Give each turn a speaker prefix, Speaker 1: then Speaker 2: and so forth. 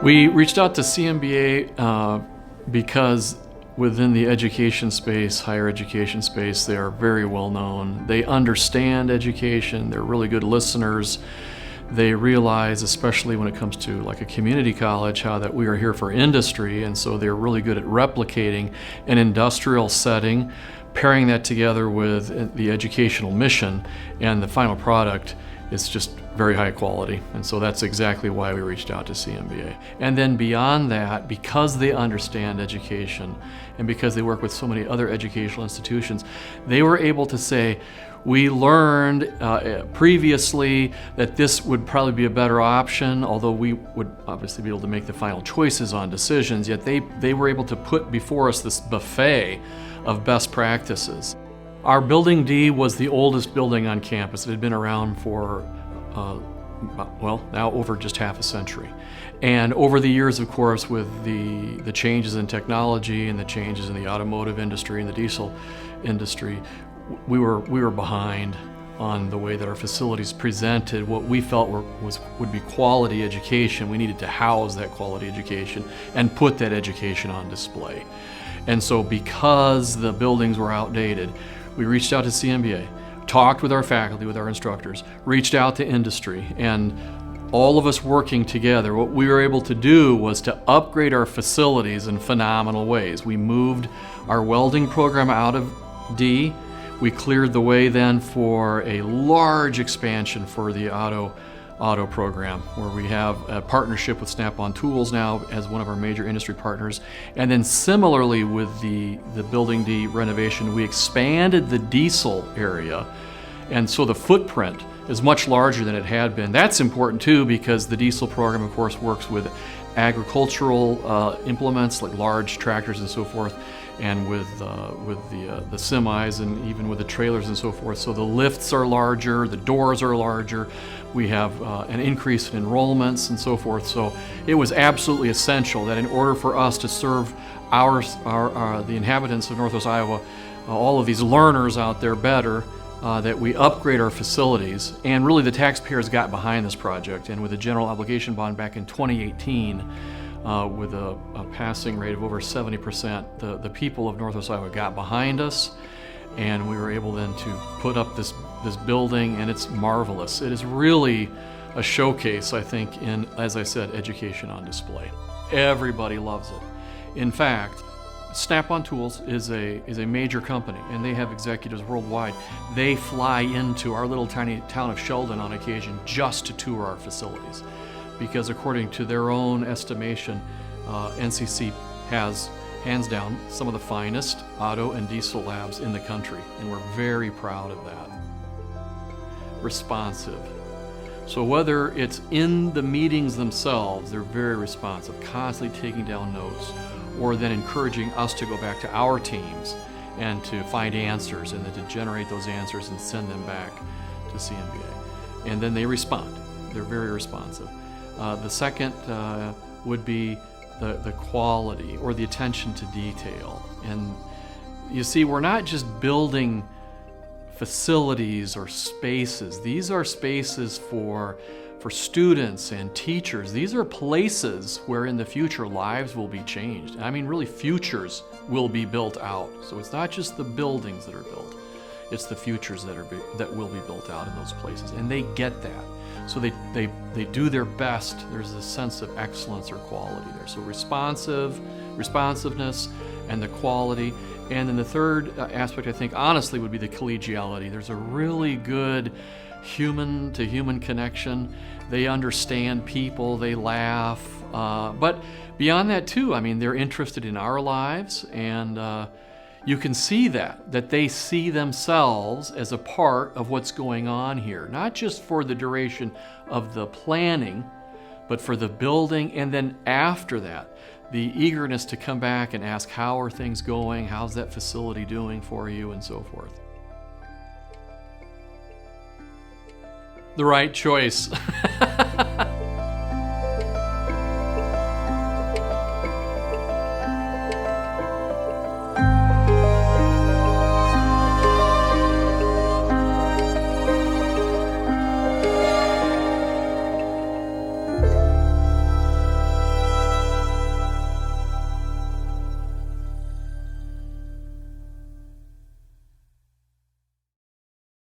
Speaker 1: We reached out to CMBA because within the education space, higher education space, they are very well known. They understand education, they're really good listeners. They realize, especially when it comes to like a community college, how that we are here for industry, and so they're really good at replicating an industrial setting, pairing that together with the educational mission, and the final product is just very high quality. And so that's exactly why we reached out to CMBA. And then beyond that, because they understand education and because they work with so many other educational institutions, they were able to say, we learned previously that this would probably be a better option, although we would obviously be able to make the final choices on decisions, yet they were able to put before us this buffet of best practices. Our Building D was the oldest building on campus. It had been around for, now over just half a century. And over the years, of course, with the changes in technology and the changes in the automotive industry and the diesel industry, we were behind on the way that our facilities presented what we felt would be quality education. We needed to house that quality education and put that education on display. And so because the buildings were outdated, we reached out to CMBA, talked with our faculty, with our instructors, reached out to industry, and all of us working together, what we were able to do was to upgrade our facilities in phenomenal ways. We moved our welding program out of D. We cleared the way then for a large expansion for the auto program, where we have a partnership with Snap-on Tools now as one of our major industry partners. And then similarly with the Building D renovation, we expanded the diesel area, and so the footprint is much larger than it had been. That's important too, because the diesel program, of course, works with agricultural implements like large tractors and so forth, and with the semis and even with the trailers and so forth. So the lifts are larger, the doors are larger, we have an increase in enrollments and so forth. So it was absolutely essential that in order for us to serve the inhabitants of Northwest Iowa, all of these learners out there better, that we upgrade our facilities. And really the taxpayers got behind this project, and with a general obligation bond back in 2018, with a passing rate of over 70%, the people of Northwest Iowa got behind us, and we were able then to put up this building, and it's marvelous. It is really a showcase, I think, in, as I said, education on display. Everybody loves it. In fact, Snap-on Tools is a major company, and they have executives worldwide. They fly into our little tiny town of Sheldon on occasion just to tour our facilities, because according to their own estimation, NCC has, hands down, some of the finest auto and diesel labs in the country, and we're very proud of that. Responsive. So whether it's in the meetings themselves, they're very responsive, constantly taking down notes, or then encouraging us to go back to our teams and to find answers, and then to generate those answers and send them back to CMBA. And then they respond. They're very responsive. The second would be the quality or the attention to detail. And you see, we're not just building facilities or spaces. These are spaces for students and teachers. These are places where in the future lives will be changed. I mean, really, futures will be built out. So it's not just the buildings that are built, it's the futures that will be built out in those places. And they get that. So they do their best. There's a sense of excellence or quality there. So responsiveness, and the quality. And then the third aspect, I think, honestly, would be the collegiality. There's a really good human-to-human connection. They understand people, they laugh. But beyond that too, I mean, they're interested in our lives, and you can see that they see themselves as a part of what's going on here, not just for the duration of the planning, but for the building, and then after that, the eagerness to come back and ask, how are things going? How's that facility doing for you? And so forth. The right choice.